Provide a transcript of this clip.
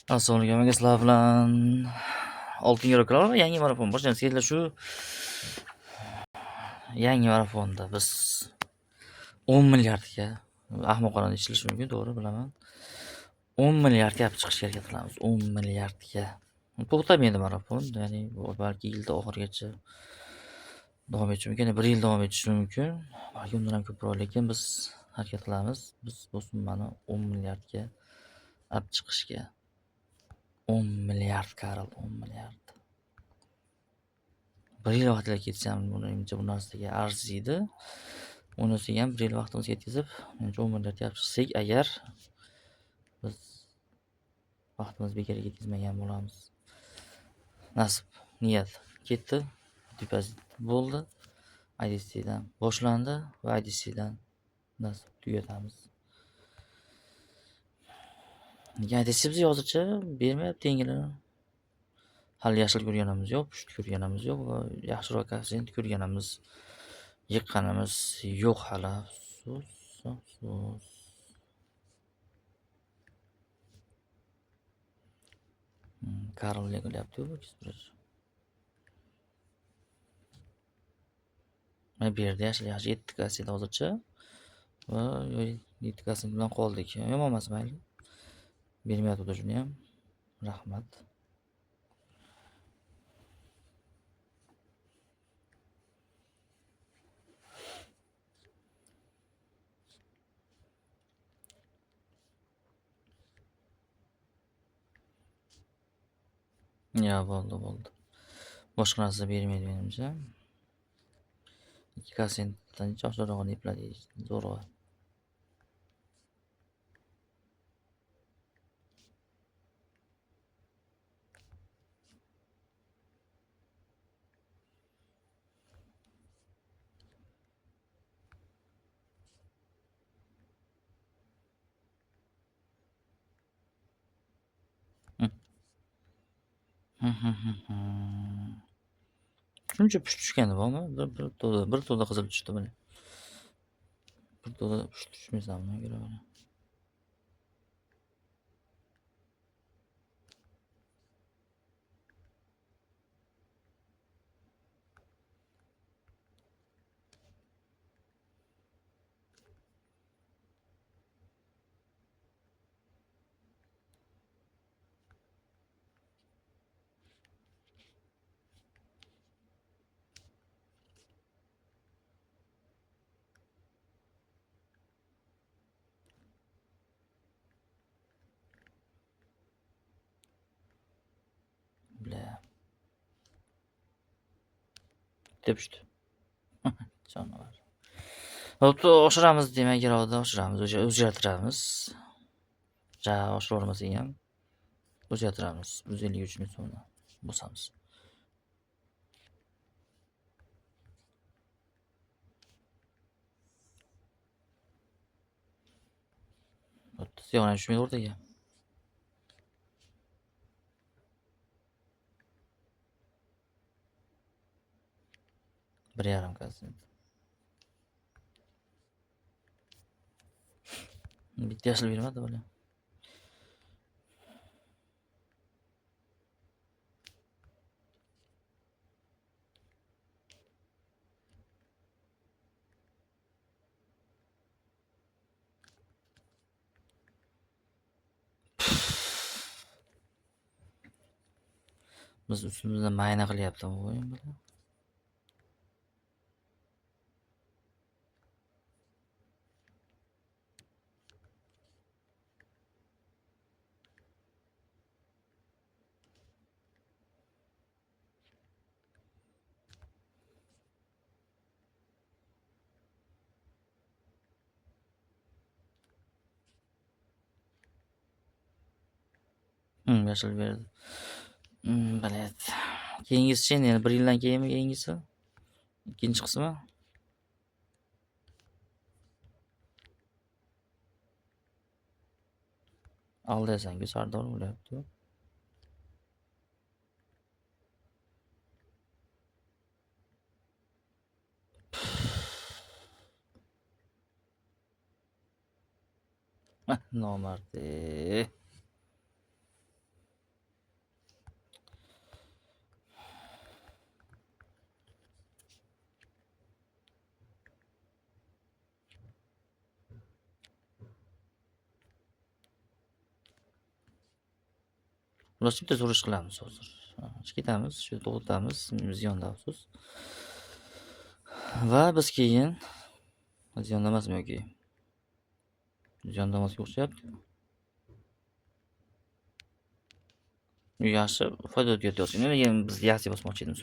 Assalomu alaykum, sizlar bilan oltin yo'laklar yangi marafon boshlaymiz. Sizlar shu yangi marafonda biz 10 milliardga ahmoqona ishlash mumkin, to'g'ri bilaman. 10 milliardga olib chiqishga harakat qilamiz. 10 milliardga. To'xtamaydi marafon, ya'ni balki yilda oxirigacha davom etishi mumkin, 1 yil davom etishi mumkin. Balki undan ham ko'proq, lekin biz harakat qilamiz. Biz bu summani 10 milliardga olib chiqishga. 10 milliard Karl, 10 milliard. 1 yil vaqtida ketsa ham menimcha bu narsaga arziydi. Unisiga ham 1 yil vaqtimizni yetkazib, menimcha 10 milliard olib chiqsak agar biz vaqtimizni bekorga ketkazmagan bo'lamiz. Nasib, niyat ketdi, depozit bo'ldi, IDCdan boshlandi va IDCdan nasib tugatamiz. Nega IDC biz hozircha bermayapti yengilini? Hali yashil ko'rganimiz yo'q, pushti ko'rganimiz yo'q va yaxshiroq koeffitsient ko'rganimiz, yiqqanimiz yo'q hali. Afsus. Karolga qilyapti-ku bu kisbir. Mana bu yerda yaxshi 7 kasseta hozircha va 7 kasseta bilan qoldik. Yomon emas, mayli. Bermayapti shuni ham. Rahmat. Ya bo'ldi. Boshqa narsa bermaydi menimcha. 2 kassetadan oshiqrog'ini epladi zo'rg'a. Shuncha push tushgani bormi? Bir to'da qizil tushdi mana. Bir to'da push tushmaysanmi? Ko'raman. Bля. Tepishdi. Canavar. Bo'pti, oshiramiz demak, iroda oshiramiz, o'zgartiramiz. Ja, oshiravermasak ham o'zgartiramiz. 153 ming so'mdan bosamiz. Bo'pti, yana tushmaydi o'rtaga. 1,5 kasseta. Bitta yashil bermadi bola. Biz ustimizdan mayna qilyapti bu o'yin bilan. Yashil berdi. Balet. Keyingisi yana 1 yildan keyinmi keyingisi? Ikkinchi qismi? Aldasangiz Sardor bo'lyapti. Nomard. Ular bitta so'rish qilamiz hozir. Ketamiz, shu to'xtatamiz, ziyonda afsus. Va biz keyin ziyonda emasmi yoki? Ziyonda emasga o'xshayapti. Yaxshi, foyda o'tyapti. Yana biz yaxshi bosmoqchi edim.